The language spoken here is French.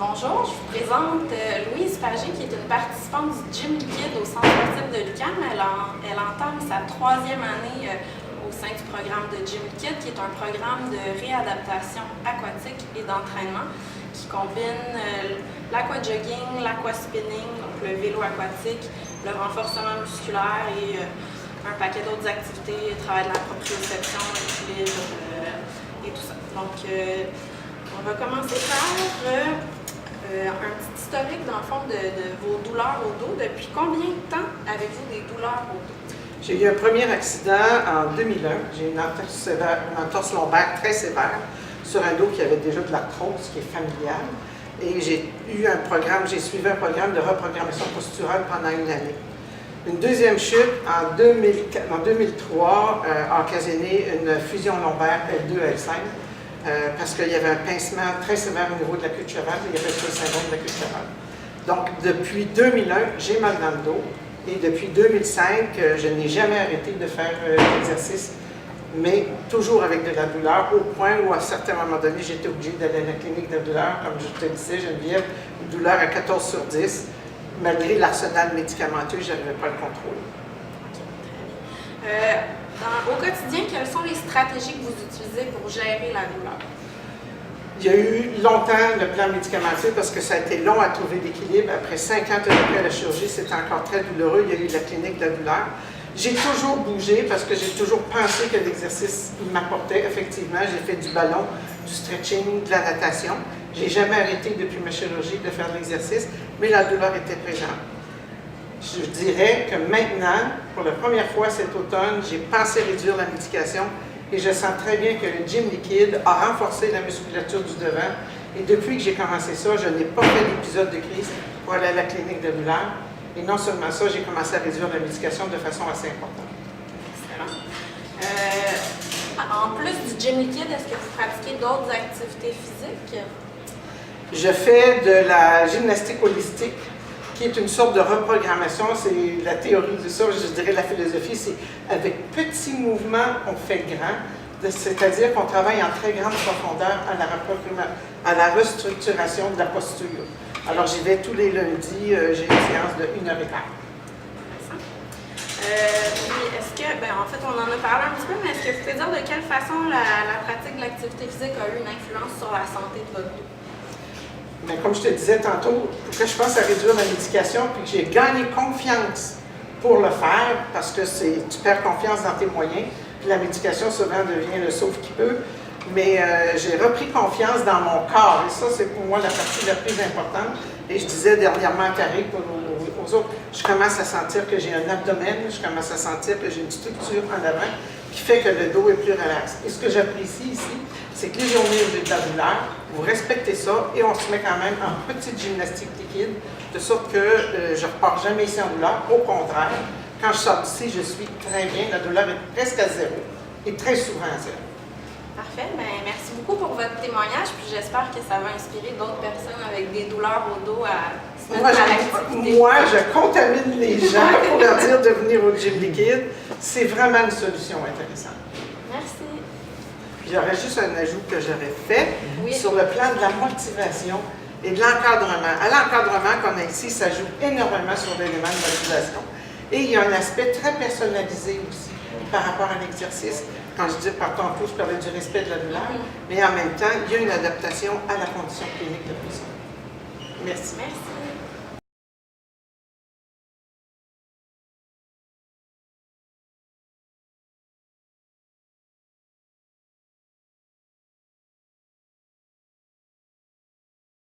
Bonjour, je vous présente Louise Pagé, qui est une participante du Gym Liquide au Centre sportif de l'UQAM. Elle entame sa 3e année au sein du programme de Gym Liquide, qui est un programme de réadaptation aquatique et d'entraînement qui combine l'aquajogging, l'aquaspinning, donc le vélo aquatique, le renforcement musculaire et un paquet d'autres activités, travail de la proprioception, l'équilibre et tout ça. Donc, on va commencer par un petit historique, dans le fond, de vos douleurs au dos. Depuis combien de temps avez-vous des douleurs au dos? J'ai eu un premier accident en 2001. J'ai eu une entorse lombaire très sévère sur un dos qui avait déjà de l'arthrose, qui est familiale. Et j'ai suivi un programme de reprogrammation posturale pendant une année. Une deuxième chute en 2003 a occasionné une fusion lombaire L2-L5 parce qu'il y avait un pincement très sévère au niveau de la queue de cheval. Il y avait le syndrome de la queue de cheval. Donc, depuis 2001, j'ai mal dans le dos. Et depuis 2005, je n'ai jamais arrêté de faire l'exercice, mais toujours avec de la douleur, au point où à un certain moment donné, j'étais obligée d'aller à la clinique de douleur. Comme je te disais, Geneviève, une douleur à 14 sur 10. Malgré l'arsenal médicamenteux, je n'arrivais pas à le contrôler. Au quotidien, quelles sont les stratégies que vous utilisez pour gérer la douleur? Il y a eu longtemps le plan médicamenteux parce que ça a été long à trouver l'équilibre. Après 5 ans après la chirurgie, c'était encore très douloureux. Il y a eu la clinique de la douleur. J'ai toujours bougé parce que j'ai toujours pensé que l'exercice m'apportait. Effectivement, j'ai fait du ballon, du stretching, de la natation. Je n'ai jamais arrêté depuis ma chirurgie de faire de l'exercice, mais la douleur était présente. Je dirais que maintenant, pour la première fois cet automne, j'ai pensé réduire la médication et je sens très bien que le Gym Liquide a renforcé la musculature du devant. Et depuis que j'ai commencé ça, je n'ai pas fait d'épisode de crise pour aller à la clinique de douleur. Et non seulement ça, j'ai commencé à réduire la médication de façon assez importante. Excellent. En plus du Gym Liquide, est-ce que vous pratiquez d'autres activités physiques? Je fais de la gymnastique holistique, qui est une sorte de reprogrammation. C'est la théorie de ça, je dirais la philosophie, c'est avec petits mouvements, on fait grand. C'est-à-dire qu'on travaille en très grande profondeur à la restructuration de la posture. Alors, j'y vais tous les lundis, j'ai une séance de 1h15. Est-ce que, en fait, on en a parlé un petit peu, mais est-ce que vous pouvez dire de quelle façon la pratique de l'activité physique a eu une influence sur la santé de votre dos? Bien, comme je te disais tantôt, pour que je pense à réduire la médication, puis que j'ai gagné confiance pour le faire, parce que tu perds confiance dans tes moyens, puis la médication souvent devient le sauve qui peut, mais j'ai repris confiance dans mon corps, et ça, c'est pour moi la partie la plus importante. Et je disais dernièrement à Carrie, aux autres, je commence à sentir que j'ai un abdomen, je commence à sentir que j'ai une structure en avant qui fait que le dos est plus relax. Et ce que j'apprécie ici, c'est que les journées où j'ai de la douleur, vous respectez ça et on se met quand même en petite gymnastique liquide, de sorte que je ne repars jamais ici en douleur. Au contraire, quand je sors d'ici, je suis très bien, la douleur est presque à zéro et très souvent à zéro. Parfait. Merci beaucoup pour votre témoignage, puis j'espère que ça va inspirer d'autres personnes avec des douleurs au dos à se mettre à l'activité. Moi, je contamine les gens pour leur dire de venir au Gym Liquide. C'est vraiment une solution intéressante. Merci. J'aurais juste un ajout que j'aurais fait sur le plan de la motivation et de l'encadrement. À l'encadrement qu'on a ici, ça joue énormément sur l'élément de motivation. Et il y a un aspect très personnalisé aussi par rapport à l'exercice. Quand je dis par tantôt, je parlais du respect de la douleur, mais en même temps, il y a une adaptation à la condition clinique de personne. Merci. Merci.